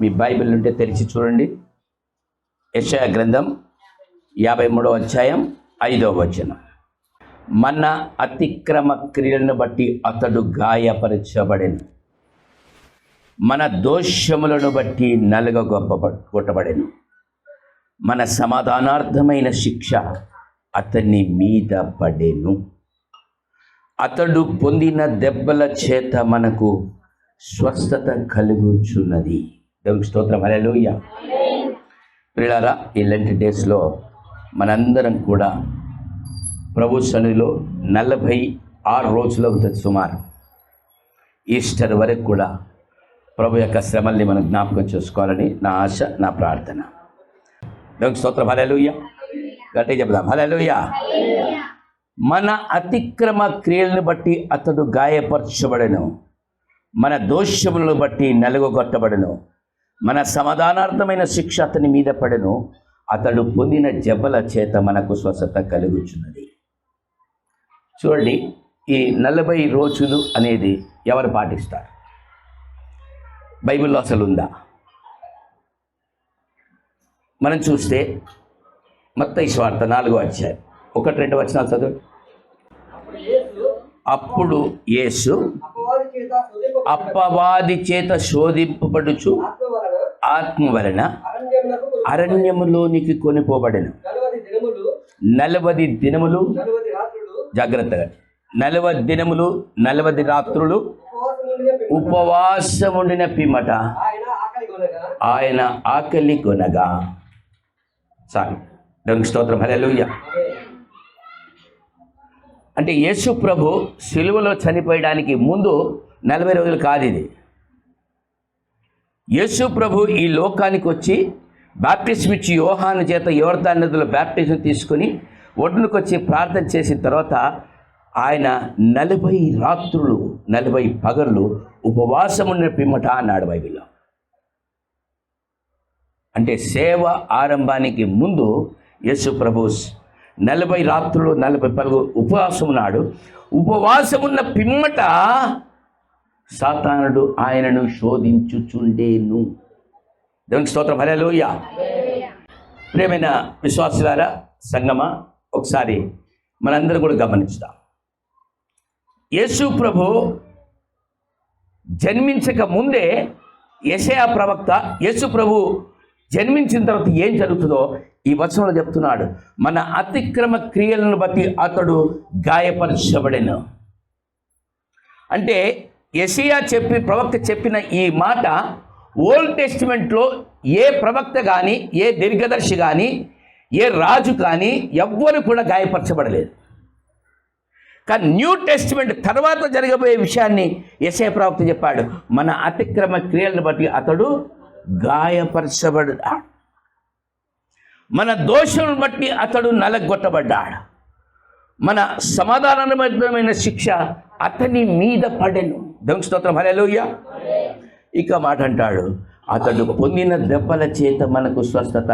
మీ Bible ఉంటే తెరిచి చూడండి. యెషయా గ్రంథం 53వ అధ్యాయం 5వ వచనం. మన అతిక్రమ క్రియలను బట్టి అతడు గాయపరచబడెను, మన దోషములను బట్టి కొట్టబడెను, మన సమాధానార్థమైన శిక్ష అతని మీద పడెను, అతడు పొందిన దెబ్బల చేత మనకు స్వస్థత కలుగుచున్నది. దేవునికి స్తోత్రం. హల్లెలూయా. ప్రియులారా, ఈ లెంట్ డేస్లో మనందరం కూడా ప్రభు సన్నిధిలో 46 రోజులు అవుతుంది సుమారు. ఈస్టర్ వరకు కూడా ప్రభు యొక్క శ్రమల్ని మనం జ్ఞాపకం చేసుకోవాలని నా ఆశ, నా ప్రార్థన. దేవునికి స్తోత్రం. హల్లెలూయా. గట్టిగా చెప్దాం, హల్లెలూయా. మన అతిక్రమ క్రియలను బట్టి అతడు గాయపరచబడెను, మన దోషములను బట్టి నలుగొట్టబడెను, మన సమాధానార్థమైన శిక్ష అతని మీద పడెను, అతడు పొందిన జబ్బల చేత మనకు స్వస్థత కలుగుచున్నది. చూడండి, ఈ 40 రోజులు అనేది ఎవరు పాటిస్తారు? బైబిల్లో అసలు ఉందా? మనం చూస్తే మత్తయి సువార్త 4వ అధ్యాయం 1-2 వచనాలు చదువు. అప్పుడు యేసు అపవాది చేత శోధింపబడుచు ఆత్మ వలన అరణ్యములోనికి కొనిపోబడెను. 40 దినములు, జాగ్రత్తగా, 40 దినములు 40 రాత్రులు ఉపవాసముండిన పిమ్మట ఆయన ఆకలి కొనగా. సారీ, దేవునికి స్తోత్రం. హల్లెలూయా. అంటే యేసు ప్రభు సిలువలో చనిపోయడానికి ముందు 40 రోజులు కాదు ఇది. యేసు ప్రభు ఈ లోకానికి వచ్చి బాప్టిజం ఇచ్చి యోహాను చేత యోర్దాను నదిలో బాప్టిజం తీసుకొని ఒడ్డునకు వచ్చి ప్రార్థన చేసిన తర్వాత ఆయన 40 రాత్రులు 40 పగళ్ళు ఉపవాసమున్న పిమ్మట అన్నాడు బైబిల్లో. అంటే సేవ ఆరంభానికి ముందు యేసు ప్రభు 40 రాత్రులు 40 పగలు ఉపవాసం ఉన్నాడు. ఉపవాసమున్న పిమ్మట సాతానుడు ఆయనను శోధించుచుండేను. దేవునికి స్తోత్రం. హల్లెలూయా. ప్రియమైన విశ్వాసులారా, సంగమా, ఒకసారి మనందరూ కూడా గమనిస్తాం. యేసు ప్రభు జన్మించక ముందే యెషయా ప్రవక్త యేసు ప్రభు జన్మించిన తర్వాత ఏం జరుగుతుందో ఈ వచనంలో చెప్తున్నాడు. మన అతిక్రమ క్రియలను బట్టి అతడు గాయపరచబడెను. అంటే యెషయా ప్రవక్త చెప్పిన ఈ మాట ఓల్డ్ టెస్టిమెంట్లో ఏ ప్రవక్త కానీ, ఏ దీర్ఘదర్శి కానీ, ఏ రాజు కానీ ఎవ్వరు కూడా గాయపరచబడలేదు. కానీ న్యూ టెస్టిమెంట్ తర్వాత జరగబోయే విషయాన్ని యెషయా ప్రవక్త చెప్పాడు. మన అతిక్రమ క్రియలను బట్టి అతడు గాయపరచబడ్డాడు, మన దోషం బట్టి అతడు నలగొట్టబడ్డాడు, మన సమాధానమైన శిక్ష అతని మీద పడెను. దేవునికి స్తోత్రం. హల్లెలూయా. ఇక మాట అంటాడు, అతడు పొందిన దెబ్బల చేత మనకు స్వస్థత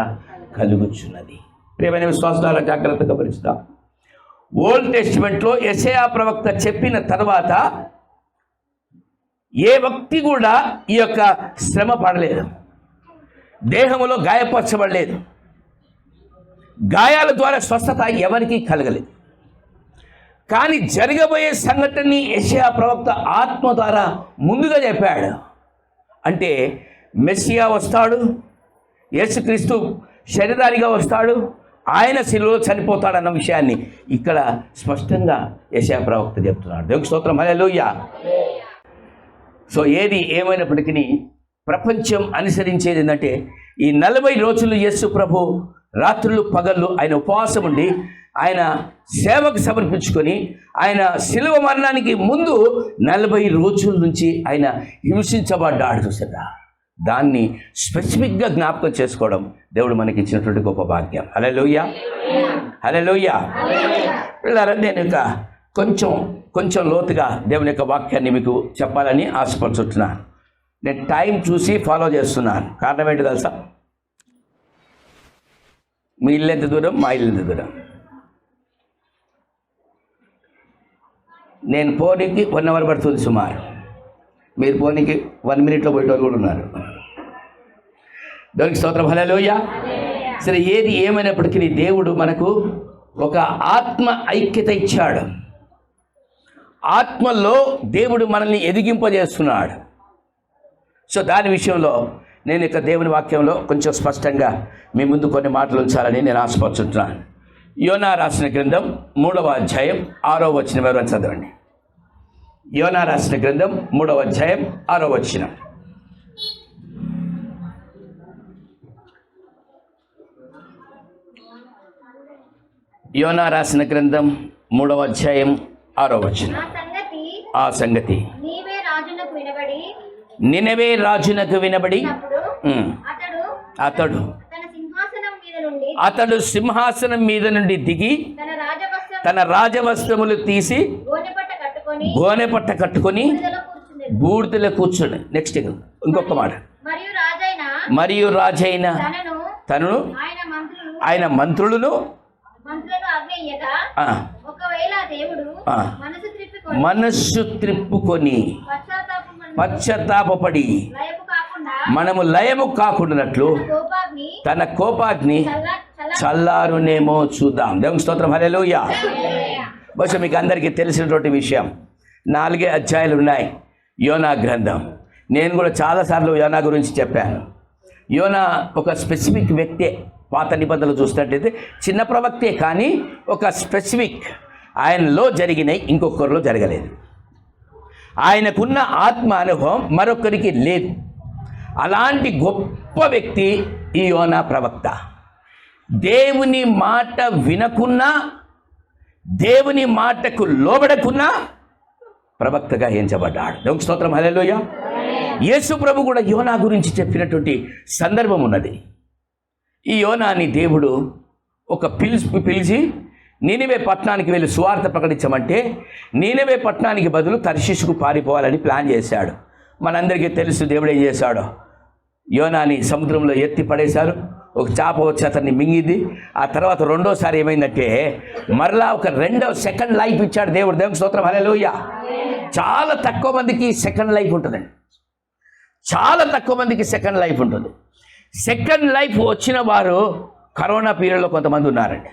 కలుగుచున్నది. ప్రియమైన విశ్వాసాల జాగ్రత్తగా గమనిస్తాం. ఓల్డ్ టెస్టిమెంట్లో యెషయా ప్రవక్త చెప్పిన తర్వాత ఏ వ్యక్తి కూడా ఈ యొక్క శ్రమ పడలేదు, దేహంలో గాయపరచబడలేదు, గాయాల ద్వారా స్వస్థత ఎవరికీ కలగలేదు. కానీ జరగబోయే సంఘటనని యెషయా ప్రవక్త ఆత్మ ద్వారా ముందుగా చెప్పాడు. అంటే మెస్సియా వస్తాడు, యేసుక్రీస్తు శరీరధారిగా వస్తాడు, ఆయన శిలువలో చనిపోతాడన్న విషయాన్ని ఇక్కడ స్పష్టంగా యెషయా ప్రవక్త చెప్తున్నాడు. దేవునికి స్తోత్రం. హల్లెలూయా. సో ఏది ఏమైనప్పటికీ ప్రపంచం అనుసరించేది ఏంటంటే ఈ 40 రోజులు యేసు ప్రభు రాత్రులు పగళ్ళు ఆయన ఉపవాసం ఉండి ఆయన సేవకు సమర్పించుకొని ఆయన శిలువ మరణానికి ముందు 40 రోజుల నుంచి ఆయన హింసించబడ్డాడు. చూసారా? దాన్ని స్పెసిఫిక్గా జ్ఞాపకం చేసుకోవడం దేవుడు మనకి ఇచ్చినటువంటి గొప్ప భాగ్యం. హల్లెలూయా. హల్లెలూయా. పిల్లరా, నేను ఇక కొంచెం లోతుగా దేవుని యొక్క వాక్యాన్ని మీకు చెప్పాలని ఆశపడుతున్నాను. నేను టైం చూసి ఫాలో చేస్తున్నాను. కారణం ఏంటి తెలుసా? మీ ఇల్లు ఎంత దూరం, మా ఇల్లు ఎంత దూరం. నేను పోనీకి 1 అవర్ పడుతుంది సుమారు. మీరు పోనీకి 1 మినిట్లో పోయేటోళ్ళు కూడా ఉన్నారు. దేవునికి స్తోత్రం, హల్లెలూయా. సరే, ఏది ఏమైనప్పటికీ దేవుడు మనకు ఒక ఆత్మ ఐక్యత ఇచ్చాడు. ఆత్మలో దేవుడు మనల్ని ఎదిగింపజేస్తున్నాడు. సో దాని విషయంలో నేను ఇక దేవుని వాక్యంలో కొంచెం స్పష్టంగా మీ ముందు కొన్ని మాటలు ఉంచాలని నేను ఆశపడుతుంటున్నాను. యోనా రాసిన గ్రంథం 3వ అధ్యాయం 6వ వచనం ఎవరైనా చదవండి. యోనా రాసిన గ్రంథం 3వ అధ్యాయం 6వ వచనం. యోనా రాసిన గ్రంథం 3వ అధ్యాయం 6వ వచనం. ఆ సంగతి నినవే రాజునకు వినబడి అతడు సింహాసనం మీద నుండి దిగి తన రాజవస్త్రములు తీసి గోనెపట్ట కట్టుకొని బూడిదలో కూర్చొని. నెక్స్ట్ ఇంకొక మాట, మరియు రాజైన తనను ఆయన మంత్రులను మనస్సు త్రిప్పుకొని పశ్చాత్తాపడి మనము లయము కాకుండానట్లు తన కోపాగ్ని చల్లారునేమో చూద్దాం. దేవుని స్తోత్రం, హల్లెలూయా. బహుశా మీకు అందరికీ తెలిసినటువంటి విషయం, 4 అధ్యాయాలు ఉన్నాయి యోనా గ్రంథం. నేను కూడా చాలాసార్లు యోనా గురించి చెప్పాను. యోనా ఒక స్పెసిఫిక్ వ్యక్తే. పాత నిబంధనలు చూసినట్టయితే చిన్న ప్రవక్తే, కానీ ఒక స్పెసిఫిక్ ఆయనలో జరిగినాయి, ఇంకొకరిలో జరగలేదు. ఆయనకున్న ఆత్మ అనుభవం మరొకరికి లేదు. అలాంటి గొప్ప వ్యక్తి ఈ యోనా ప్రవక్త. దేవుని మాట వినకున్నా, దేవుని మాటకు లోబడకున్నా ప్రవక్తగా ఎంచబడ్డాడు. దేవుని స్తోత్రం, హల్లెలూయా. యేసు ప్రభు కూడా యోనా గురించి చెప్పినటువంటి సందర్భం ఉన్నది. ఈ యోనాని దేవుడు ఒక పిలిచి నీనెవే పట్టణానికి వెళ్ళి సువార్త ప్రకటించమంటే నీనెవే పట్టణానికి బదులు తర్షీషుకు పారిపోవాలని ప్లాన్ చేశాడు. మనందరికీ తెలుసు దేవుడు ఏం చేశాడో. యోనాని సముద్రంలో ఎత్తి పడేశారు. ఒక చేప వచ్చి అతన్ని మింగింది. ఆ తర్వాత రెండోసారి ఏమైందంటే మరలా ఒక సెకండ్ లైఫ్ ఇచ్చాడు దేవుడు. దేవుని స్తోత్రం, హల్లెలూయా. చాలా తక్కువ మందికి సెకండ్ లైఫ్ ఉంటుందండి. చాలా తక్కువ మందికి సెకండ్ లైఫ్ ఉంటుంది. సెకండ్ లైఫ్ వచ్చిన వారు కరోనా పీరియడ్లో కొంతమంది ఉన్నారండి.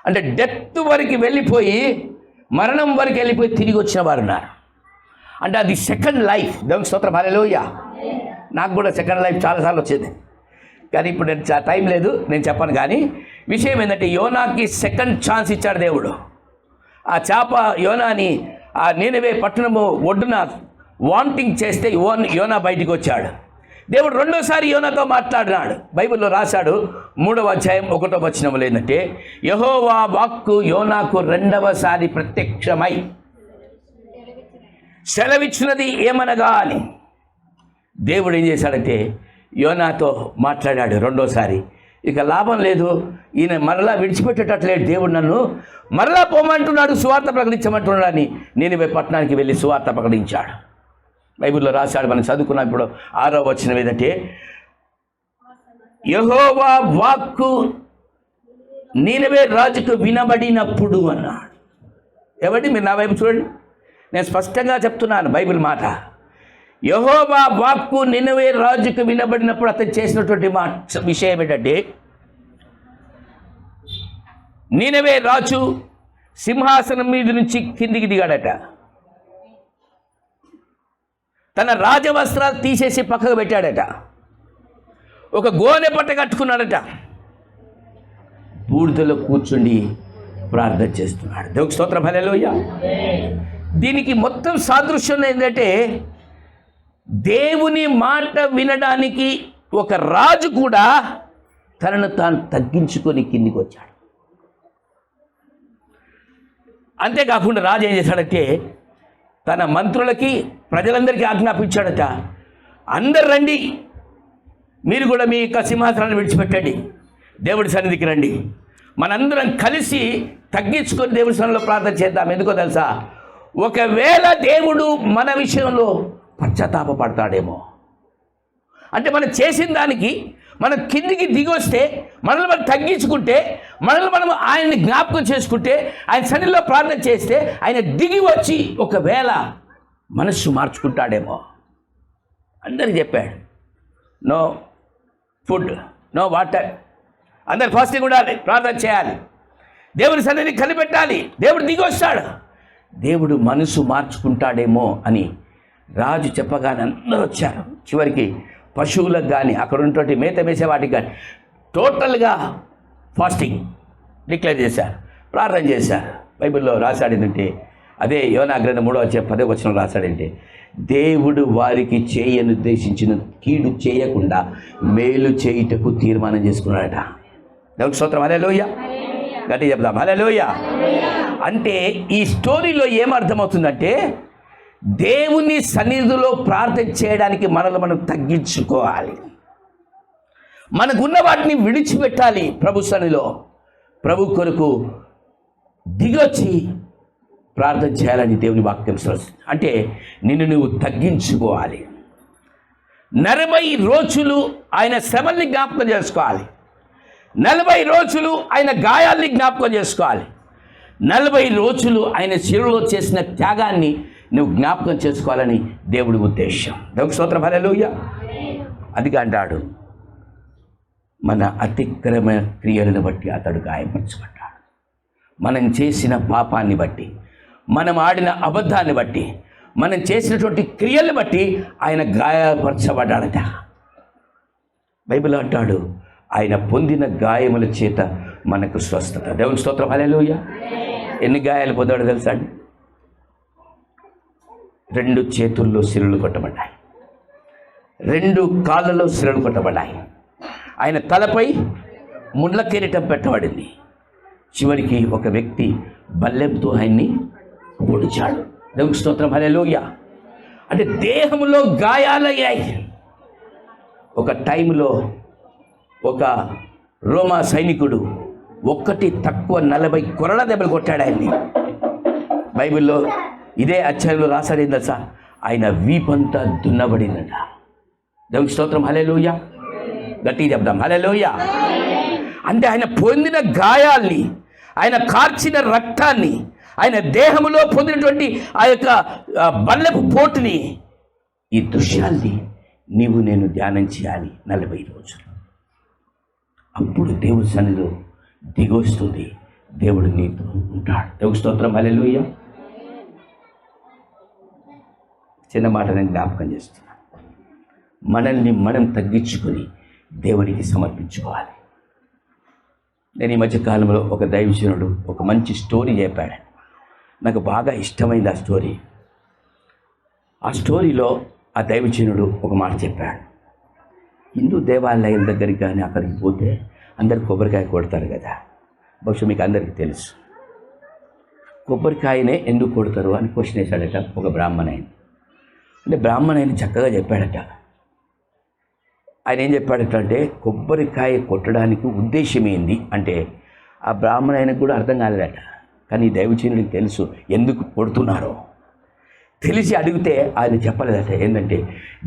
అంటే డెత్ వరకు వెళ్ళిపోయి, మరణం వరకు వెళ్ళిపోయి తిరిగి వచ్చిన వారు ఉన్నారు. అంటే అది సెకండ్ లైఫ్. దేవుని స్తోత్రం, హల్లెలూయా. నాకు కూడా సెకండ్ లైఫ్ చాలాసార్లు వచ్చేది, కానీ ఇప్పుడు నేను టైం లేదు, నేను చెప్పను. కానీ విషయం ఏంటంటే యోనాకి సెకండ్ ఛాన్స్ ఇచ్చాడు దేవుడు. ఆ చేప యోనాని ఆ నీనెవే పట్టణము ఒడ్డున వాంటింగ్ చేస్తే యోనా బయటికి వచ్చాడు. దేవుడు రెండోసారి యోనాతో మాట్లాడినాడు. బైబిల్లో రాశాడు 3వ అధ్యాయం 1వ వచనంలో ఏంటంటే యెహోవా వాక్కు యోనాకు రెండవసారి ప్రత్యక్షమై సెలవిచ్చినది ఏమనగా అని. దేవుడు ఏం చేశాడంటే యోనాతో మాట్లాడాడు రెండోసారి. ఇక లాభం లేదు, ఈయన మరలా విడిచిపెట్టేటట్లేదు. దేవుడు నన్ను మరలా పోమంటున్నాడు, సువార్త ప్రకటించమంటున్నాడు అని నీనెవే పట్టణానికి వెళ్ళి సువార్త ప్రకటించాడు. బైబిల్లో రాశాడు, మనం చదువుకున్నాం. ఇప్పుడు 6వ వచనం ఏంటంటే యెహోవా వాక్కు నీనెవే రాజుకు వినబడినప్పుడు అన్నాడు. ఎవరి మీరు నా వైపు చూడండి, నేను స్పష్టంగా చెప్తున్నాను బైబిల్ మాట. యెహోవా వాక్కు నీనెవే రాజుకు వినబడినప్పుడు అతను చేసినటువంటి విషయం ఏంటంటే నీనెవే రాజు సింహాసనం మీద నుంచి కిందికి దిగాడట. తన రాజవస్త్రాలు తీసేసి పక్కకు పెట్టాడట. ఒక గోనె పట్ట కట్టుకున్నాడట. బూడిదలో కూర్చుండి ప్రార్థన చేస్తున్నాడు. దేవుని స్తోత్రం, హల్లెలూయా. దీనికి మొత్తం సాదృశ్యం ఏంటంటే దేవుని మాట వినడానికి ఒక రాజు కూడా తనను తాను తగ్గించుకొని కిందికి వచ్చాడు. అంతేకాకుండా రాజు ఏం చేశాడంటే తన మంత్రులకి ప్రజలందరికీ ఆజ్ఞాపించాడట, అందరు రండి, మీరు కూడా మీ యొక్క సింహాసనాన్ని విడిచిపెట్టండి, దేవుడి సన్నిధికి రండి, మనందరం కలిసి తగ్గించుకొని దేవుడి సన్నిధిలో ప్రార్థన చేద్దాం. ఎందుకో తెలుసా, ఒకవేళ దేవుడు మన విషయంలో పశ్చాత్తాపడతాడేమో. అంటే మనం చేసిన దానికి మనం కిందికి దిగొస్తే, మనల్ని మనం తగ్గించుకుంటే, మనల్ని మనం ఆయన్ని జ్ఞాపకం చేసుకుంటే, ఆయన సన్నిధిలో ప్రార్థన చేస్తే ఆయన దిగి వచ్చి ఒకవేళ మనస్సు మార్చుకుంటాడేమో. అందరికి చెప్పాడు, నో, ఫుడ్, నో వాటర్. అందరు ఫాస్టింగ్ ఉండాలి, ప్రార్థన చేయాలి, దేవుని సన్నిధిని కనిపెట్టాలి. దేవుడు దిగి వస్తాడు. దేవుడు మనసు మార్చుకుంటాడేమో అని రాజు చెప్పగానే అందరూ వచ్చారు. చివరికి పశువులకు కానీ అక్కడ ఉన్నటువంటి మేత వేసే వాటికి కానీ టోటల్గా ఫాస్టింగ్ డిక్లేర్ చేశారు, ప్రార్థన చేశారు. బైబిల్లో రాశాడేంటంటే, అదే యోనా గ్రంథం 3:10 రాశాడంటే, దేవుడు వారికి చేయనుద్దేశించిన కీడు చేయకుండా మేలు చేయుటకు తీర్మానం చేసుకున్నాడట. దేవునికి స్తోత్రం. హల్లెలూయా. గట్టిగా చెప్దాం, హల్లెలూయా. అంటే ఈ స్టోరీలో ఏమర్థమవుతుందంటే, దేవుని సన్నిధిలో ప్రార్థన చేయడానికి మనల్ని మనం తగ్గించుకోవాలి. మనకున్న వాటిని విడిచిపెట్టాలి. ప్రభు సన్నిధిలో ప్రభు కొరకు దిగొచ్చి ప్రార్థన చేయాలని దేవుని వాక్యం శ్రమిస్తుంది. అంటే నిన్ను నువ్వు తగ్గించుకోవాలి. 40 రోజులు ఆయన శ్రమల్ని జ్ఞాపకం చేసుకోవాలి. 40 రోజులు ఆయన గాయాల్ని జ్ఞాపకం చేసుకోవాలి. 40 రోజులు ఆయన శిలువలో చేసిన త్యాగాన్ని నువ్వు జ్ఞాపకం చేసుకోవాలని దేవుడి ఉద్దేశం. దేవుని స్తోత్రం. హల్లెలూయా. అదిగా అంటాడు, మన అతిక్రమ క్రియలను బట్టి అతడు గాయపరచబడ్డాడు. మనం చేసిన పాపాన్ని బట్టి, మనం ఆడిన అబద్ధాన్ని బట్టి, మనం చేసినటువంటి క్రియలను బట్టి ఆయన గాయపరచబడ్డాడట. బైబిల్ అంటాడు, ఆయన పొందిన గాయముల చేత మనకు స్వస్థత. దేవుని స్తోత్రం. హల్లెలూయా. ఎన్ని గాయాలు పొందాడో తెలుసా అండి? 2 చేతుల్లో సిరులు కొట్టబడ్డాయి, 2 కాళ్ళలో సిరులు కొట్టబడ్డాయి. ఆయన తలపై ముళ్ళ కిరీటం పెట్టబడింది. చివరికి ఒక వ్యక్తి బల్లెంతో ఆయన్ని పొడిచాడు. దేవుని స్తోత్రం. హల్లెలూయా. అంటే దేహంలో గాయాలయ్యాయి. ఒక టైంలో ఒక రోమా సైనికుడు ఒక్కటి తక్కువ 40 కొరడ దెబ్బలు కొట్టాడు ఆయన్ని. బైబిల్లో ఇదే అధ్యాయంలో రాశాడు తెలుసా, ఆయన వీపంతా దున్నబడిందట. దేవుని స్తోత్రం. హల్లెలూయా. గట్టిగా చెప్దాం, హల్లెలూయా. అంటే ఆయన పొందిన గాయాల్ని, ఆయన కార్చిన రక్తాన్ని, ఆయన దేహంలో పొందినటువంటి ఆ యొక్క బల్లెపు పోటుని, ఈ దృశ్యాల్ని నీవు నేను ధ్యానం చేయాలి 40 రోజులు. అప్పుడు దేవుడి సన్నిధిలో దిగొస్తుంది, దేవుడు నీతో ఉంటాడు. దేవుడి స్తోత్రం. హల్లెలూయా. చిన్న మాట నేను జ్ఞాపకం చేస్తున్నాను. మనల్ని మనం తగ్గించుకొని దేవుడికి సమర్పించుకోవాలి. నేను ఈ మధ్య కాలంలో ఒక దైవజనుడు ఒక మంచి స్టోరీ చెప్పాడు. నాకు బాగా ఇష్టమైంది ఆ స్టోరీ. ఆ స్టోరీలో ఆ దైవజనుడు ఒక మాట చెప్పాడు. హిందూ దేవాలయం దగ్గరికి కానీ అక్కడికి పోతే అందరు కొబ్బరికాయ కొడతారు కదా. బహుశా మీకు అందరికీ తెలుసు. కొబ్బరికాయనే ఎందుకు కొడతారు అని క్వశ్చన్ వేశాడట ఒక బ్రాహ్మణాయన. అంటే బ్రాహ్మణాయన చక్కగా చెప్పాడట. ఆయన ఏం చెప్పాడట అంటే, కొబ్బరికాయ కొట్టడానికి ఉద్దేశం ఏంది అంటే ఆ బ్రాహ్మణాయనకు కూడా అర్థం కాలేదట. కానీ దైవజనుడికి తెలుసు ఎందుకు కొడుతున్నారో. తెలిసి అడిగితే ఆయన చెప్పలేదట. ఏంటంటే,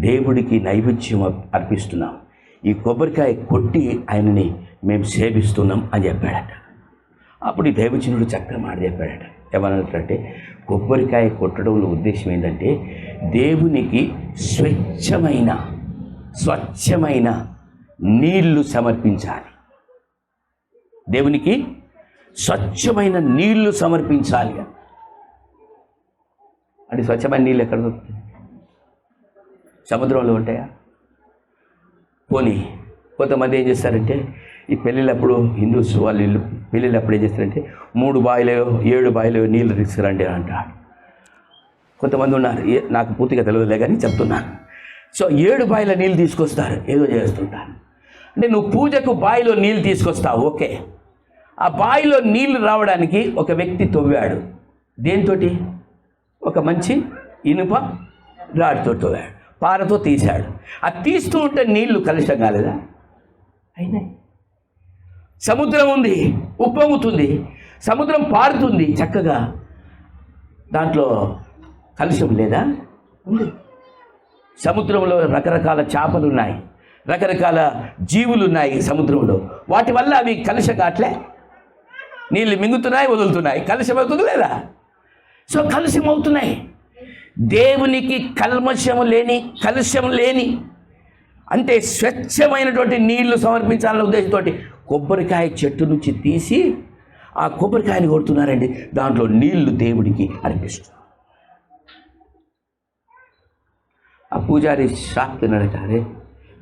దేవుడికి నైవేద్యం అర్పిస్తున్నాం, ఈ కొబ్బరికాయ కొట్టి ఆయనని మేము సేవిస్తున్నాం అని చెప్పాడట. అప్పుడు ఈ దైవజనుడు చక్కగా మాట చెప్పాడట. ఏమన్నట్లంటే, కొబ్బరికాయ కొట్టడంలో ఉద్దేశం ఏంటంటే దేవునికి స్వచ్ఛమైన నీళ్లు సమర్పించాలి. దేవునికి స్వచ్ఛమైన నీళ్లు సమర్పించాలి. అంటే స్వచ్ఛమైన నీళ్ళు ఎక్కడ దొరుకుతాయి? సముద్రంలో ఉంటాయా? పోనీ కొంతమంది ఏం చేస్తారంటే, ఈ పెళ్ళిళ్ళప్పుడు హిందూస్ వాళ్ళు ఇల్లు పెళ్ళిళ్ళప్పుడు ఏం చేస్తారంటే 3 బావిలో 7 బావిలో నీళ్ళు తీసుకురండి అంటారు. కొంతమంది ఉన్నారు, నాకు పూర్తిగా తెలియదులే కానీ చెప్తున్నాను. సో 7 బావిల నీళ్ళు తీసుకొస్తారు, ఏదో చేస్తుంటారు. అంటే నువ్వు పూజకు బావిలో నీళ్ళు తీసుకొస్తావు, ఓకే. ఆ బావిలో నీళ్లు రావడానికి ఒక వ్యక్తి తవ్వాడు. దేంతోటి? ఒక మంచి ఇనుప రాడ్తో తవ్వాడు, పారతో తీశాడు. అది తీస్తూ ఉంటే నీళ్లు కలుషం కాలేదా? అయినాయి. సముద్రం ఉంది, ఉప్పొంగుతుంది, సముద్రం పారుతుంది చక్కగా, దాంట్లో కలుషం లేదా? ఉంది. సముద్రంలో రకరకాల చేపలు ఉన్నాయి, రకరకాల జీవులు ఉన్నాయి సముద్రంలో. వాటి వల్ల అవి కలుషం కావట్లే, నీళ్ళు మింగుతున్నాయి, వదులుతున్నాయి, కలుషం అవుతుంది లేదా? సో కలుషం అవుతున్నాయి. దేవునికి కల్మషం లేని, కలుషం లేని అంటే స్వచ్ఛమైనటువంటి నీళ్లు సమర్పించాలనే ఉద్దేశంతో కొబ్బరికాయ చెట్టు నుంచి తీసి ఆ కొబ్బరికాయని కొడుతున్నారండి. దాంట్లో నీళ్లు దేవుడికి అర్పిస్తున్నారు. ఆ పూజారి షాక్తున్నాడట, అరే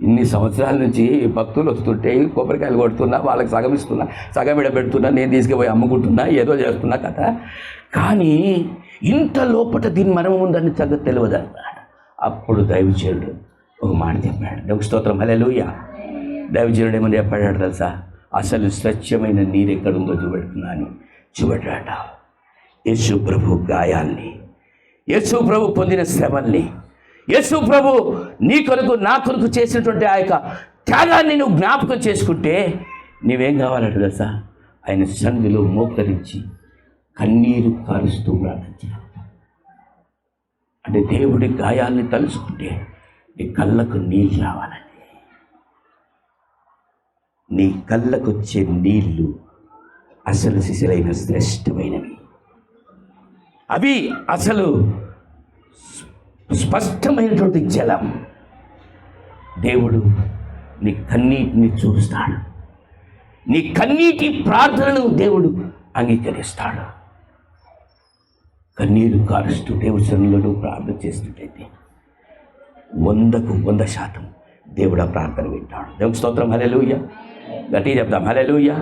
ఇన్ని సంవత్సరాల నుంచి భక్తులు వస్తుంటే కొబ్బరికాయలు కొడుతున్నా, వాళ్ళకి సగం ఇస్తున్నా, సగం పెడుతున్నా, నేను తీసుకుపోయి అమ్ముకుంటున్నా, ఏదో చేస్తున్నా కదా, కానీ ఇంత లోపల దీని మర్మం ఉందని సంగతి తెలియదు అన్నాడు. అప్పుడు దైవజనుడు ఒక మాట చెప్పాడు. దేవుని స్తోత్రం, హల్లెలూయా. దైవజనుడు ఏమని చెప్పాడు తెలుసా? అసలు స్వచ్ఛమైన నీరు ఎక్కడుందో చూపెడుతున్నా అని చూపెట్టాట. యేసు ప్రభు గాయాల్ని, యేసు ప్రభు పొందిన శ్రమల్ని, యేసు ప్రభు నీ కొరకు నా కొరకు చేసినటువంటి ఆ యొక్క త్యాగాన్ని నువ్వు జ్ఞాపకం చేసుకుంటే నీవేం కావాలంటే తెలుసా? ఆయన సన్నిధిలో మోకరించి కన్నీరు కారుస్తూ ప్రార్థించ. అంటే దేవుడి గాయాల్ని తలుచుకుంటే నీ కళ్ళకు నీళ్ళు రావాలండి. నీ కళ్ళకు వచ్చే నీళ్లు అసలు సిసలైన శ్రేష్టమైనవి. అవి అసలు స్పష్టమైనటువంటి జలం. దేవుడు నీ కన్నీటిని చూస్తాడు. నీ కన్నీటి ప్రార్థనను దేవుడు అంగీకరిస్తాడు. కన్నీరు కారుస్తూ దేవుడి సన్నిధిలో ప్రార్థన చేస్తున్నట్టయితే 100కు 100% దేవుడు ఆ ప్రార్థన వింటాడు. దేవుని స్తోత్రం, హల్లెలూయా. గట్టిగా చెప్తాం, హల్లెలూయా.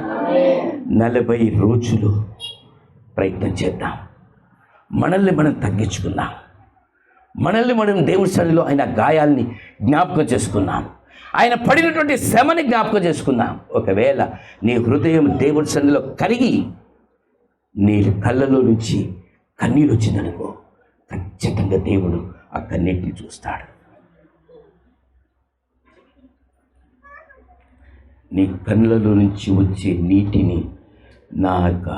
40 రోజులు ప్రయత్నం చేద్దాం. మనల్ని మనం తగ్గించుకుందాం. మనల్ని మనం దేవుడి సన్నిధిలో ఆయన గాయాల్ని జ్ఞాపకం చేసుకున్నాం. ఆయన పడినటువంటి శ్రమని జ్ఞాపకం చేసుకున్నాం. ఒకవేళ నీ హృదయం దేవుడి సన్నిధిలో కరిగి నీ కళ్ళలో నుంచి కన్నీరు వచ్చిందనుకో, ఖచ్చితంగా దేవుడు ఆ కన్నీటిని చూస్తాడు. నీ కళ్ళలో నుంచి వచ్చే నీటిని నా యొక్క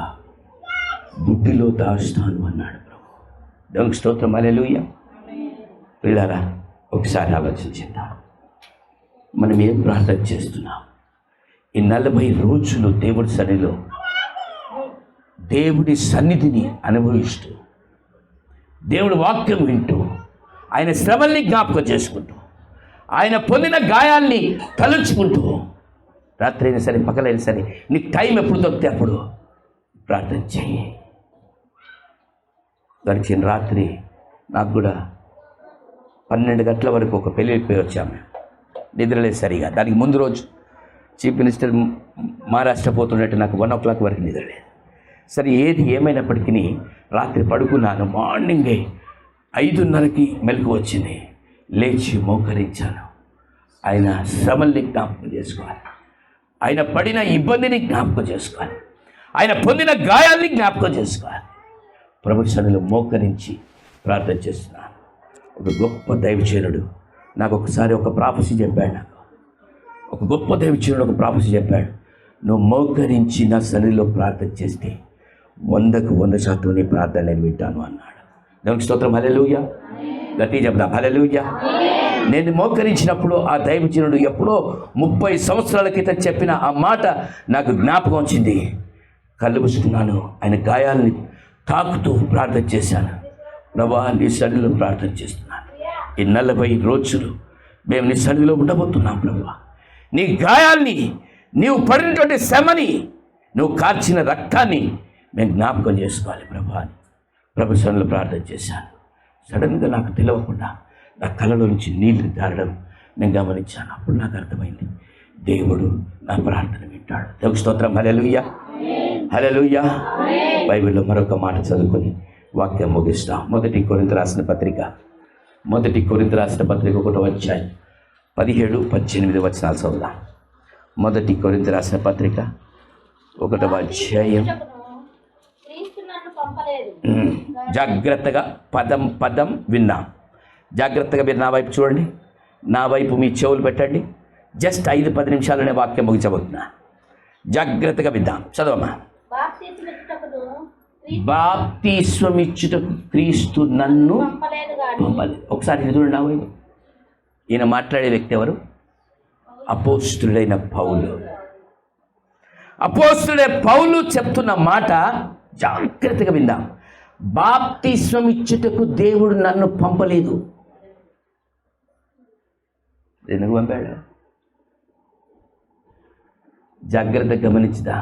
బుడ్డిలో దాస్తాను అన్నాడు ప్రభు. దేవునికి స్తోత్రం, హల్లెలూయా. పిల్లరా, ఒకసారి ఆలోచించేద్దాం. మనం ఏం ప్రార్థన చేస్తున్నాం? ఈ 40 రోజులు దేవుడి సన్నిధిలో దేవుడి సన్నిధిని అనుభవిస్తూ, దేవుడి వాక్యం వింటూ, ఆయన శ్రమల్ని జ్ఞాపకం చేసుకుంటూ, ఆయన పొందిన గాయాల్ని తలుచుకుంటూ, రాత్రి అయినా సరే పగలైనా సరే నీకు టైం ఎప్పుడు దొరికితే అప్పుడు ప్రార్థన చెయ్యి. గడిచిన రాత్రి నాకు కూడా 12 గంటల వరకు ఒక పెళ్ళికి పోయి వచ్చాము. నిద్రలేదు సరిగా. దానికి ముందు రోజు చీఫ్ మినిస్టర్ మహారాష్ట్ర పోతున్నట్టు నాకు 1 o'clock వరకు నిద్రలేదు. సరే, ఏది ఏమైనప్పటికీ రాత్రి పడుకున్నాను. మార్నింగే 5:30కి మెలకు వచ్చింది. లేచి మోకరించాను. ఆయన శ్రమల్ని జ్ఞాపకం చేసుకోవాలి. ఆయన పడిన ఇబ్బందిని జ్ఞాపకం చేసుకోవాలి. ఆయన పొందిన గాయాల్ని జ్ఞాపకం చేసుకోవాలి. ప్రభు సన్నిధిలో మోకరించి ప్రార్థన చేస్తున్నాను. ఒక గొప్ప దైవజనుడు నాకు ఒకసారి ఒక ప్రాఫెసీ చెప్పాడు. నాకు ఒక గొప్ప దైవజనుడు ఒక ప్రాఫెసీ చెప్పాడు. నువ్వు మోకరించి నా సన్నిధిలో ప్రార్థన చేస్తే 100కు 100% నీ ప్రార్థన నేను వింటాను అన్నాడు. దేవునికి స్తోత్రం, హల్లెలూయా. గట్టిగా చెప్దాం, హల్లెలూయా. నేను మోకరించినప్పుడు ఆ దైవజనుడు ఎప్పుడో 30 సంవత్సరాల క్రితం చెప్పిన ఆ మాట నాకు జ్ఞాపకం వచ్చింది. కళ్ళు మూసుకున్నాను. ఆయన గాయాల్ని తాకుతూ ప్రార్థన చేశాను. ప్రభువా, నీ సన్నిధిలో ప్రార్థన చేస్తున్నాను. ఈ 40 రోజులు మేము నీ సన్నిధిలో ఉండబోతున్నాం. ప్రభువా, నీ గాయాల్ని, నీవు పడినటువంటి శ్రమని, నువ్వు కార్చిన రక్తాన్ని మేము జ్ఞాపకం చేసుకోవాలి ప్రభువా అని ప్రభు సన్నిధిలో ప్రార్థన చేశాను. సడన్గా నాకు తెలియకుండా నా కళ్ళలో నుంచి నీళ్లు జారడం నేను గమనించాను. అప్పుడు నాకు అర్థమైంది, దేవుడు నా ప్రార్థన వింటాడు. దేవుని స్తోత్రం, హల్లెలూయా, హల్లెలూయా. బైబిల్లో మరొక మాట చదువుకొని వాక్యం ముగిస్తాం. 1 కొరింథీ రాసిన పత్రిక 1వ అధ్యాయం 17-18 వచనాలు చదువుదాం. 1 కొరింథీ రాసిన పత్రిక 1వ అధ్యాయం. జాగ్రత్తగా పదం విన్నాం. జాగ్రత్తగా మీరు నా వైపు చూడండి, నా వైపు మీ చెవులు పెట్టండి. జస్ట్ 5-10 నిమిషాలనే వాక్యం ముగించబోతున్నా. జాగ్రత్తగా విద్దాం. చదవమ్మా. బాప్తిస్వమిచ్చుటకు క్రీస్తు నన్ను పంపలేదు. ఒకసారి చూడండి నా వైపు. ఈయన మాట్లాడే వ్యక్తి ఎవరు? అపోస్తుడైన పౌలు. అపోస్తుడైన పౌలు చెప్తున్న మాట జాగ్రత్తగా విందాం. బాప్తిస్వం ఇచ్చుటకు దేవుడు నన్ను పంపలేదు. ఎందుకు పంపాడు? జాగ్రత్తగా గమనించదా,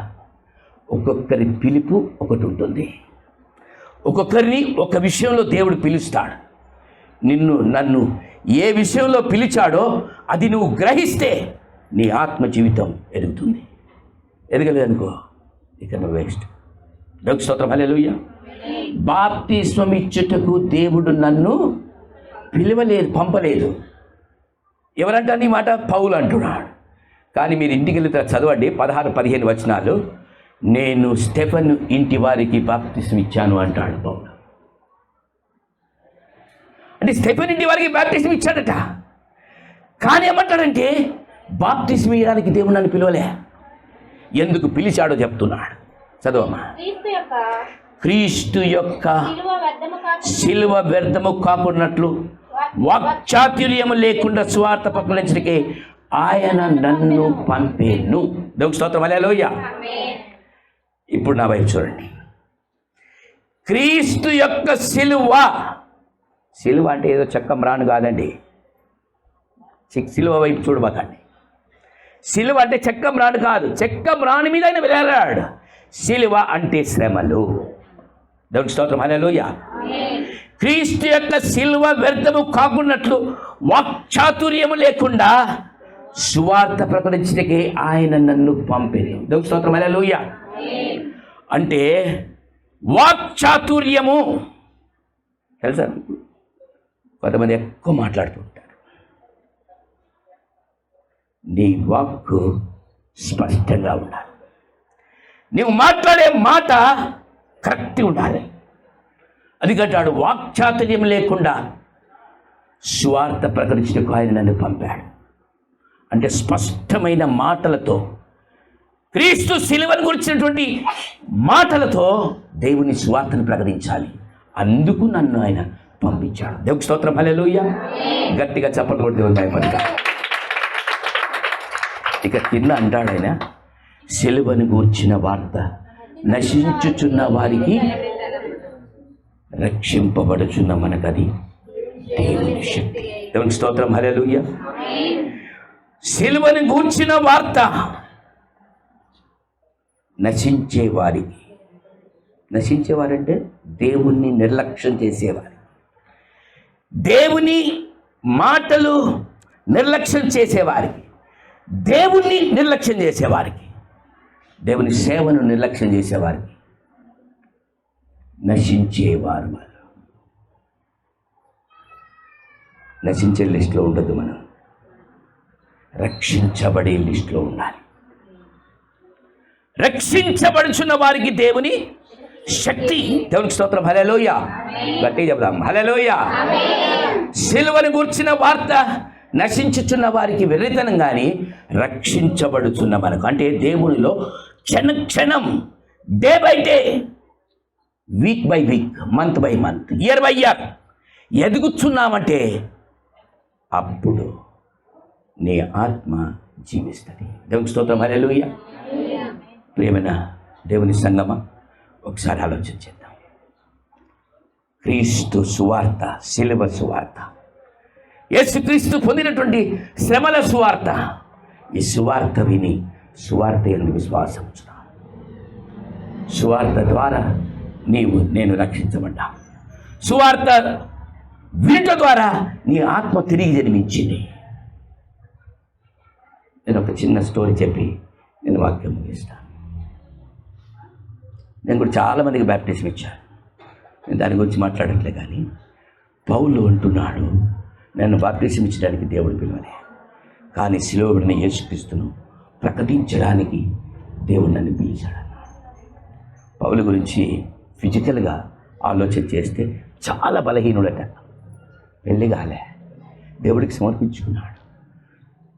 ఒక్కొక్కరి పిలుపు ఒకటి ఉంటుంది. ఒక్కొక్కరిని ఒక విషయంలో దేవుడు పిలుస్తాడు. నన్ను ఏ విషయంలో పిలిచాడో అది నువ్వు గ్రహిస్తే నీ ఆత్మ జీవితం ఎదుగుతుంది. ఎదగలేదనుకో ఇక నువ్వు వేస్ట్. దేవునికి స్తోత్రం, హల్లెలూయా. బాప్తిస్మం ఇచ్చుటకు దేవుడు నన్ను పిలవలేదు, పంపలేదు. ఎవరంటా నీ మాట? పౌలు అంటున్నాడు. కానీ మీరు ఇంటికి వెళ్తే చదవండి 16-15 వచనాలు. నేను స్టెఫెన్ ఇంటి వారికి బాప్తిస్మం ఇచ్చాను అంటాడు పౌలు. అంటే స్టెఫెన్ ఇంటి వారికి బాప్తిస్మం ఇచ్చాడట. కానీ ఏమంటాడంటే బాప్తిస్మం ఇవ్వడానికి దేవుడు నన్ను పిలవలే. ఎందుకు పిలిచాడో చెప్తున్నాడు. చదవమ్మా. క్రీస్తు యొక్క శిలువ వ్యర్థము కాకున్నట్లు వాక్చాతుర్యము లేకుండా సువార్త ప్రకటించడానికి ఆయన నన్ను పంపేను. దేవునికి స్తోత్రం, హల్లెలూయా. ఇప్పుడు నా వైపు చూడండి. క్రీస్తు యొక్క శిలువ. శిలువ అంటే ఏదో చెక్కం రాను కాదండి. శిలువ వైపు చూడబాకండి. శిలువ అంటే చెక్కం రాను కాదు. చెక్కం రాని మీద ఆయన వెళ్ళాడు. శిలువ అంటే శ్రమలు. దేవునికి స్తోత్రం, హల్లెలూయా. క్రీస్తు యొక్క శిలువ వ్యర్థము కాకున్నట్లు వాక్చాతుర్యము లేకుండా సువార్త ప్రకటించడానికి ఆయన నన్ను పంపేను. దేవునికి స్తోత్రం, హల్లెలూయా. అంటే వాక్చాతుర్యము తెలుసా? కొంతమంది ఎక్కువ మాట్లాడుతూ ఉంటారు. నీ వాక్కు స్పష్టంగా ఉండాలి. నీవు మాట్లాడే మాట కరెక్ట్గా ఉండాలి. అందుకంటాడు వాక్చాతుర్యం లేకుండా సువార్త ప్రకటించడానికి ఆయన నన్ను పంపాడు. అంటే స్పష్టమైన మాటలతో, క్రీస్తు శిలువను గురించినటువంటి మాటలతో దేవుని సువార్తను ప్రకటించాలి. అందుకు నన్ను ఆయన పంపించాడు. దేవునికి స్తోత్రం, హల్లెలూయా. గట్టిగా చప్పట్లు కొట్టి దేవుని భయపడతా. ఇక కింద అంటాడు ఆయన, శిలువను గూర్చిన వార్త నశించుచున్న వారికి రక్షింపబడుచున్న మనకది దేవుని శక్తి. దేవునికి స్తోత్రం, హల్లెలూయా. శిలువను గూర్చిన వార్త నశించేవారికి, నశించేవారంటే దేవుణ్ణి నిర్లక్ష్యం చేసేవారు, దేవుని మాటలు నిర్లక్ష్యం చేసేవారికి, దేవుణ్ణి నిర్లక్ష్యం చేసేవారికి, దేవుని సేవను నిర్లక్ష్యం చేసేవారికి నశించేవారు. నశించే లిస్టులో ఉండద్దు, మనం రక్షించబడే లిస్టులో ఉండాలి. రక్షించబడుచున్న వారికి దేవుని శక్తి. దేవునికి స్తోత్రం, హల్లెలూయా. గట్టిగా చెప్దాం, హల్లెలూయా. సిలువను గూర్చిన వార్త నశించుచున్న వారికి వెర్రితనం, కానీ రక్షించబడుచున్న మనకు, అంటే దేవునిలో క్షణం day by day, week by week, month by month, year by year ఎదుగుతున్నామంటే అప్పుడు నీ ఆత్మ జీవిస్తుంది. దేవునికి స్తోత్రం, హల్లెలూయా. ప్రియమైన దేవుని సంగమా, ఒకసారి ఆలోచన చేద్దాం. క్రీస్తు సువార్త, శిలువ సువార్త, యేసుక్రీస్తు పొందినటువంటి శ్రమల సువార్త. ఈ సువార్త విని సువార్త యందు విశ్వాసం ఉంచుతాం. సువార్త ద్వారా నేను రక్షించబడ్డా. సువార్త వినుట ద్వారా నీ ఆత్మ తిరిగి జన్మించింది. నేను ఒక చిన్న స్టోరీ చెప్పి నేను వాక్యం ముగిస్తాను. నేను కూడా చాలామందికి బ్యాప్టిజం ఇచ్చాను. నేను దాని గురించి మాట్లాడట్లే, కానీ పౌలు అంటున్నాడు, నన్ను బాప్టిజం ఇచ్చడానికి దేవుడు పిలవలే, కానీ శిలువబడిన యేసుక్రీస్తును ప్రకటించడానికి దేవుడు నన్ను పిలిచాడన్నాడు. పౌలు గురించి ఫిజికల్గా ఆలోచన చేస్తే చాలా బలహీనుడట. పెళ్ళి కాలే, దేవుడికి సమర్పించుకున్నాడు,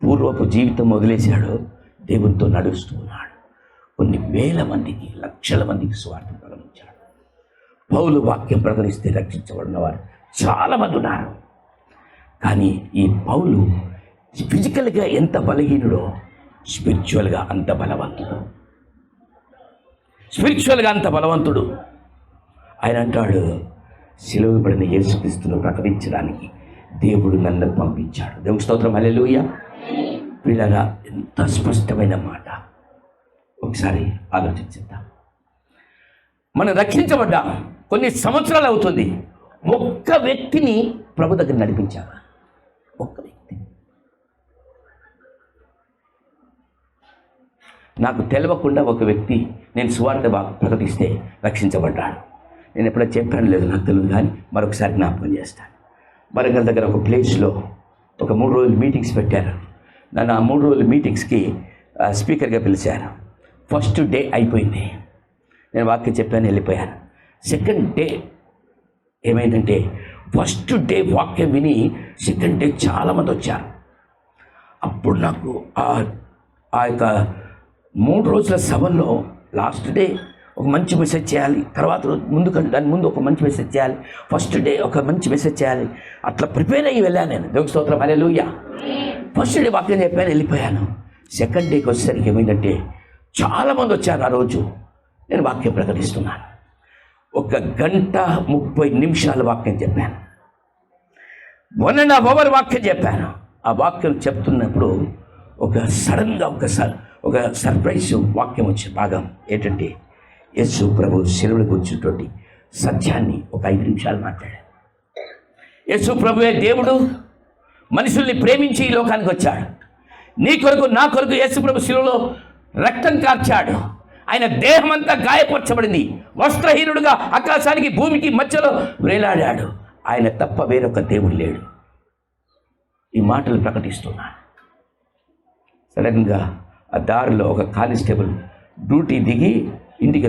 పూర్వపు జీవితం వదిలేశాడు, దేవునితో నడుస్తూ ఉన్నాడు. కొన్ని వేల మందికి, లక్షల మందికి సువార్త ప్రకటించాడు. పౌలు వాక్యం ప్రకటిస్తే రక్షించబడిన వారు చాలామంది ఉన్నారు. కానీ ఈ పౌలు ఫిజికల్గా ఎంత బలహీనుడో స్పిరిచువల్గా అంత బలవంతుడు. స్పిరిచువల్గా అంత బలవంతుడు. ఆయన అంటాడు, సిలువబడిన యేసుక్రీస్తును ప్రకటించడానికి దేవుడు నన్ను పంపించాడు. దేవుని స్తోత్రం, హల్లెలూయా. వీళ్ళగా ఎంత స్పష్టమైన మాట. ఒకసారి ఆలోచించుద్దాం. మనం రక్షించబడ్డాం, కొన్ని సంవత్సరాలు అవుతుంది. ఒక్క వ్యక్తిని ప్రభు దగ్గర నడిపించావా? ఒక్క వ్యక్తి. నాకు తెలియకుండా ఒక వ్యక్తి నేను సువార్త ప్రకటిస్తే రక్షించబడ్డాడు. నేను ఎప్పుడో చెప్పాను లేదు నాకు తెలియదు, కానీ మరొకసారి జ్ఞాపకం చేస్తాను. వరంగల్ దగ్గర ఒక ప్లేస్లో ఒక 3 రోజులు మీటింగ్స్ పెట్టారు. నన్ను ఆ 3 రోజుల మీటింగ్స్కి స్పీకర్గా పిలిచారు. ఫస్ట్ డే అయిపోయింది, నేను వాక్యం చెప్పాను, వెళ్ళిపోయాను. సెకండ్ డే ఏమైందంటే, ఫస్ట్ డే వాక్యం విని సెకండ్ డే చాలామంది వచ్చారు. అప్పుడు నాకు ఆ యొక్క 3 రోజుల సభల్లో లాస్ట్ డే ఒక మంచి మెసేజ్ చేయాలి, తర్వాత రోజు దాని ముందు ఒక మంచి మెసేజ్ చేయాలి, ఫస్ట్ డే ఒక మంచి మెసేజ్ చేయాలి, అట్లా ప్రిపేర్ అయ్యి వెళ్ళాను నేను. దేవుని స్తోత్రం, హల్లెలూయా. ఫస్ట్ డే వాక్యం చెప్పాను, వెళ్ళిపోయాను. సెకండ్ డేకి వచ్చేసరికి ఏమైందంటే చాలామంది వచ్చారు. ఆ రోజు నేను వాక్యం ప్రకటిస్తున్నాను. 1 గంట 30 నిమిషాలు వాక్యం చెప్పాను. 1.5 hour వాక్యం చెప్పాను. ఆ వాక్యం చెప్తున్నప్పుడు సడన్గా ఒక సర్ప్రైజ్ వాక్యం వచ్చే భాగం ఏంటంటే, యేసు ప్రభు శిలువకు వచ్చినటువంటి సత్యాన్ని ఒక 5 నిమిషాలు మాట్లాడాడు. యేసు ప్రభువే దేవుడు మనుషుల్ని ప్రేమించి ఈ లోకానికి వచ్చాడు. నీ కొరకు నా కొరకు యేసు ప్రభు శిలువలో రక్తం కార్చాడు. ఆయన దేహం అంతా గాయపరచబడింది. వస్త్రహీనుడుగా ఆకాశానికి భూమికి మధ్యలో వేలాడాడు. ఆయన తప్ప వేరొక దేవుడు లేడు. ఈ మాటలు ప్రకటిస్తున్నాను. సడన్గా ఆ దారిలో ఒక కానిస్టేబుల్ డ్యూటీ దిగి ఇంటికి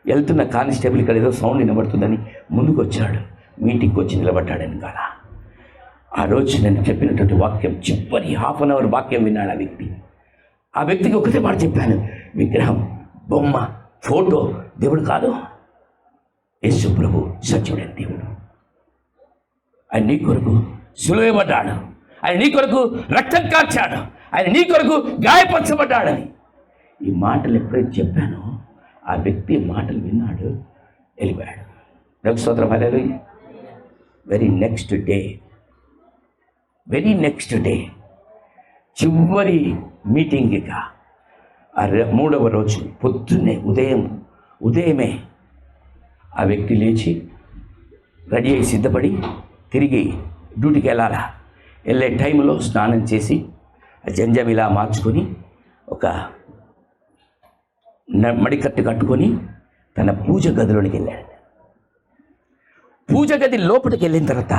వెళ్తున్న కానిస్టేబుల్ ఇక్కడ ఏదో సౌండ్ వినబడుతుందని ముందుకు వచ్చాడు. మీటింగ్కి వచ్చి నిలబడ్డాడు వెనకాల. ఆ రోజు నేను చెప్పినటువంటి వాక్యం చివరి 1/2 hour వాక్యం విన్నాడు ఆ వ్యక్తికి ఒకటే మాట చెప్పాను, విగ్రహం, బొమ్మ, ఫోటో దేవుడు కాదు, యేసు ప్రభు సత్యుడైన దేవుడు. ఆయన నీ కొరకు సులువేయబడ్డాడు, ఆయన నీ కొరకు రక్తం కార్చాడు, ఆయన నీ కొరకు గాయపరచబడ్డాడని ఈ మాటలు ఎప్పుడైతే చెప్పానో ఆ వ్యక్తి మాటలు విన్నాడు, వెళ్ళిపోయాడు. దేవుని స్తోత్రం, హల్లెలూయా. వెరీ నెక్స్ట్ డే చివరి మీటింగ్, ఇక 3వ రోజు పొద్దున్నే ఉదయమే ఆ వ్యక్తి లేచి రెడీ అయి సిద్ధపడి తిరిగి డ్యూటీకి వెళ్ళే టైంలో స్నానం చేసి జంజం ఇలా మార్చుకొని ఒక మడికట్టు కట్టుకొని తన పూజ గదిలోనికి వెళ్ళాడు. పూజ గది లోపలికి వెళ్ళిన తర్వాత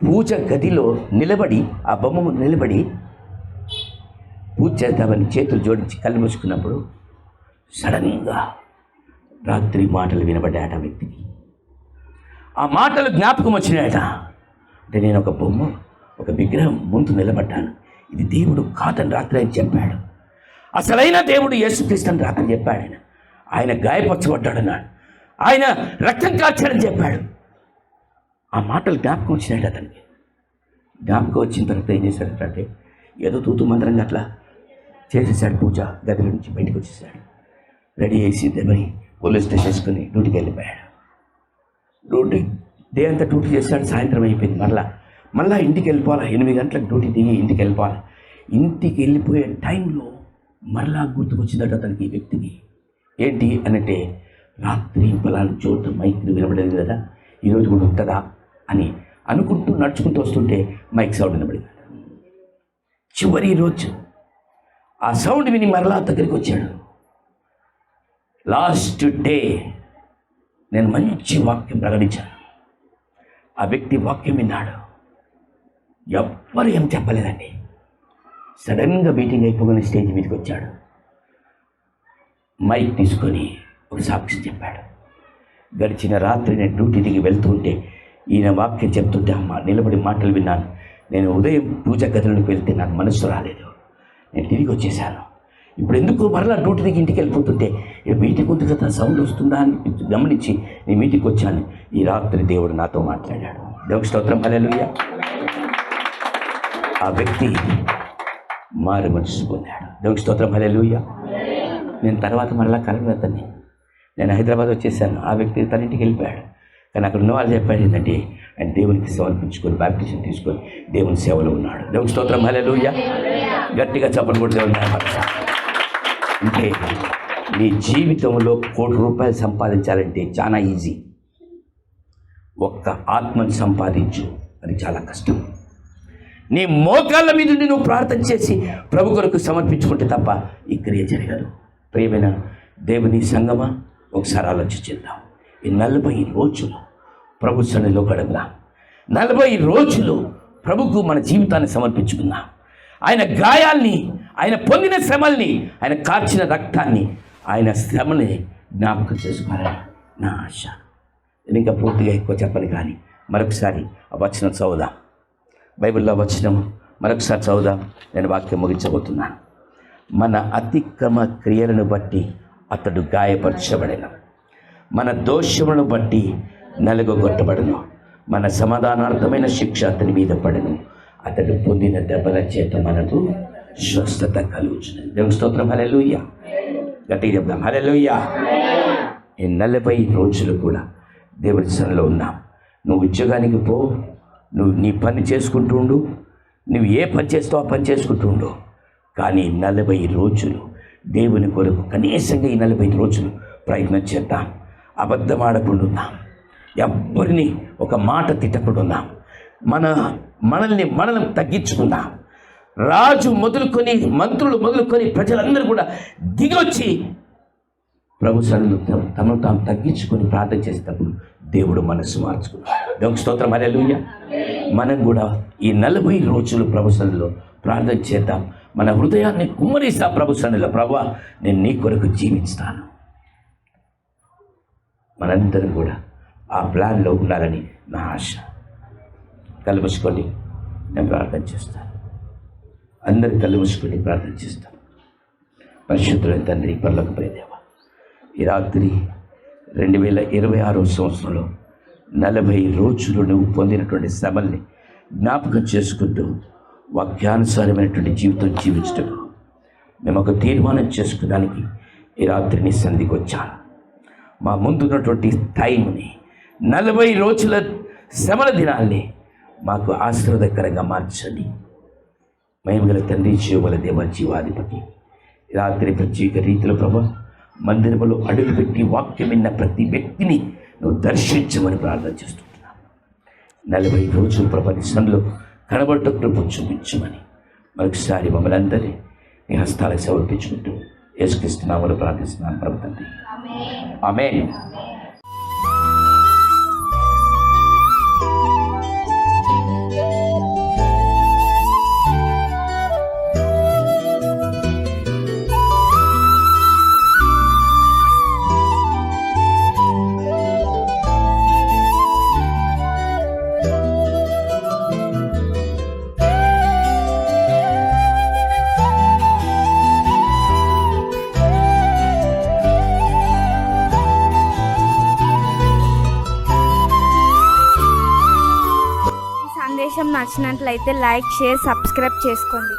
పూజ గదిలో నిలబడి, ఆ బొమ్మ ముందు నిలబడి పూజ చేద్దామని చేతులు జోడించి కళ్ళు మూసుకున్నప్పుడు సడన్గా రాత్రి మాటలు వినబడ్డాయట ఆ వ్యక్తికి. ఆ మాటలు జ్ఞాపకం వచ్చినాయట. అంటే నేను ఒక బొమ్మ, ఒక విగ్రహం ముందు నిలబడ్డాను, ఇది దేవుడు కాదని రాత్రి ఆయన చెప్పాడు. అసలైన దేవుడు యేసుక్రీస్తు అని రాత్రి చెప్పాడు. ఆయన గాయపరచబడ్డాడన్నాడు, ఆయన రక్తం కార్చాడని చెప్పాడు. ఆ మాటలు జ్ఞాపకం వచ్చినాడు అతనికి. జ్ఞాపకం వచ్చిన తర్వాత ఏం చేశాడంటే ఏదో తూతు మంత్రంగా అట్లా చేసేసాడు. పూజ గదిలో నుంచి బయటకు వచ్చేసాడు. రెడీ చేసి దెబ్బని పోలీస్ స్టేషన్ వేసుకొని డ్యూటీకి వెళ్ళిపోయాడు. డే అంతా డ్యూటీ చేశాడు. సాయంత్రం అయిపోయింది. మళ్ళా ఇంటికి వెళ్ళిపోవాలి. 8 గంటలకు డ్యూటీ దిగి ఇంటికి వెళ్ళిపోవాలి. ఇంటికి వెళ్ళిపోయే టైంలో మరలా గుర్తుకొచ్చిందట అతనికి, ఈ వ్యక్తికి. ఏంటి అనంటే, రాత్రి పలానా చోట మైక్ వినబడేది కదా, ఈరోజు కూడా ఉంటుందా అని అనుకుంటూ నడుచుకుంటూ వస్తుంటే మైక్ సౌండ్ వినబడింది. చివరి రోజు ఆ సౌండ్ విని మరలా దగ్గరికి వచ్చాడు. లాస్ట్ డే నేను మంచి వాక్యం ప్రకటించాను. ఆ వ్యక్తి వాక్యం విన్నాడు. ఎవ్వరు ఏం చెప్పలేదండి. సడన్గా మీటింగ్ అయిపోగానే స్టేజ్ మీదకి వచ్చాడు. మైక్ తీసుకొని ఒక సాక్ష్యం చెప్పాడు. గడిచిన రాత్రి నేను డ్యూటీ దిగి వెళ్తుంటే ఈయన వాక్యం చెప్తుంటే నిలబడి మాటలు విన్నాను. నేను ఉదయం పూజ గదిలోకి వెళ్తే నాకు మనసు రాలేదు, నేను తిరిగి వచ్చేసాను. ఇప్పుడు ఎందుకు మరలా డ్యూటీ దిగి ఇంటికి వెళ్ళిపోతుంటే మీటింగ్ ఉంది కదా, సౌండ్ వస్తుందా అని గమనించి నేను మీటింగ్కి వచ్చాను. ఈ రాత్రి దేవుడు నాతో మాట్లాడాడు. దేవుని స్తోత్రం, హల్లెలూయా. ఆ వ్యక్తి మారు మనసు పొందాడు. దేవుని స్తోత్రం, హల్లెలూయా. నేను తర్వాత మరలా కలవతని నేను హైదరాబాద్ వచ్చేసాను. ఆ వ్యక్తి తన ఇంటికి వెళ్ళిపోయాడు. కానీ అక్కడ ఉన్న వాళ్ళు చెప్పాడు ఏంటంటే ఆయన దేవునికి సమర్పించుకొని బాప్టిజం తీసుకొని దేవుని సేవలో ఉన్నాడు. దేవుని స్తోత్రం, హల్లెలూయా. గట్టిగా చప్పట్లు కొట్టి దేవుని మహిమపరచాలి. అంటే నీ జీవితంలో ₹1,00,00,000 సంపాదించాలంటే చాలా ఈజీ. ఒక్క ఆత్మని సంపాదించు, అది చాలా కష్టం. నీ మోకాళ్ళ మీద నుండి నువ్వు ప్రార్థన చేసి ప్రభు కొరకు సమర్పించుకుంటే తప్ప ఈ క్రియ జరగదు. ప్రియమైన దేవుని సంగమా, ఒకసారి ఆలోచించేద్దాం. ఈ 40 రోజులు ప్రభు సన్నిధిలో గడుపుదాం. 40 రోజులు ప్రభుకు మన జీవితాన్ని సమర్పించుకుందాం. ఆయన గాయాల్ని, ఆయన పొందిన శ్రమల్ని, ఆయన కార్చిన రక్తాన్ని, ఆయన శ్రమని జ్ఞాపకం చేసుకోవాలని నా ఆశ. నేను ఇంకా పూర్తిగా ఎక్కువ చెప్పను, కానీ మరొకసారి ఆ వచనం చదువుదాం. బైబిల్లో వచనం మరొకసారి చదువుదాం. నేను వాక్యం ముగించబోతున్నాను. మన అతిక్రమ క్రియలను బట్టి అతడు గాయపరచబడెను, మన దోషములను బట్టి నలుగొట్టబడను, మన సమాధానార్థమైన శిక్ష అతని మీద పడెను, అతడు పొందిన దెబ్బల చేత మనకు స్వస్థత కలుగుచున్నది. దేవుని స్తోత్రం, హల్లెలూయా. గట్టిగా చెప్దాం, హల్లెలూయా. ఈ 40 రోజులు కూడా దేవుని సన్నిధిలో ఉన్నాం. నువ్వు ఉద్యోగానికి పో, నువ్వు నీ పని చేసుకుంటూ ఉండు, నువ్వు ఏ పని చేస్తావో ఆ పని చేసుకుంటూ ఉండు. కానీ 40 రోజులు దేవుని కొరకు కనీసంగా ఈ 40 రోజులు ప్రయత్నం చేద్దాం. అబద్ధం ఆడకుండా ఉన్నాం, ఎవ్వరిని ఒక మాట తిట్టకుండా ఉన్నాం, మనల్ని తగ్గించుకుందాం. రాజు మొదలుకొని, మంత్రులు మొదలుకొని, ప్రజలందరూ కూడా దిగొచ్చి ప్రభు సన్నిధిలో తమను తాము తగ్గించుకొని ప్రార్థన చేసేటప్పుడు దేవుడు మనసు మార్చుకున్నాడు. దేవునికి స్తోత్రం, హల్లెలూయా. మనం కూడా ఈ 40 రోజులు ప్రభు సన్నిధిలో ప్రార్థన చేద్దాం. మన హృదయాన్ని కుమ్మరిస్తా ప్రభు సన్నిధిలో. ప్రభువా, నేను నీ కొరకు జీవిస్తాను. మనందరం కూడా ఆ ప్లాన్లో ఉండాలని నా ఆశ. కళ్ళు మూసుకొని నేను ప్రార్థన చేస్తాను. అందరు కళ్ళు మూసుకొని ప్రార్థన చేస్తాను. పరిశుద్ధులైన తండ్రి, పరలోకపు దేవా, ఈ రాత్రి 2026 సంవత్సరంలో 40 రోజులు నువ్వు పొందినటువంటి శ్రమల్ని జ్ఞాపకం చేసుకుంటూ వాక్యానుసారమైనటువంటి జీవితం జీవించటం మేము ఒక తీర్మానం చేసుకోవడానికి ఈ రాత్రి నీ సన్నిధికి వచ్చాను. మా ముందున్నటువంటి టైంని, 40 రోజుల శ్రమల దినాల్ని మాకు ఆశీర్వాదకరంగా మార్చండి. మహిమగల తండ్రి, జీవగల దేవ, జీవాధిపతి, రాత్రి ప్రత్యేక రీతిలో ప్రభు మందిరంలో అడుగుపెట్టి వాక్యం విన్న ప్రతి వ్యక్తిని నువ్వు దర్శించమని ప్రార్థన చేస్తున్నాను. 40 రోజులు ప్రభు సన్నిధిలో కనబడ్డ కృప చూపించమని మరొకసారి మమ్మల్ని అందరినీ నీ హస్తాలకు సమర్పించుకుంటూ యేసుక్రీస్తు నామములో ప్రార్థిస్తున్నాను ప్రభు తండ్రి, ఆమేన్. సందేశం నచ్చినట్లయితే లైక్, షేర్, సబ్స్క్రైబ్ చేసుకోండి.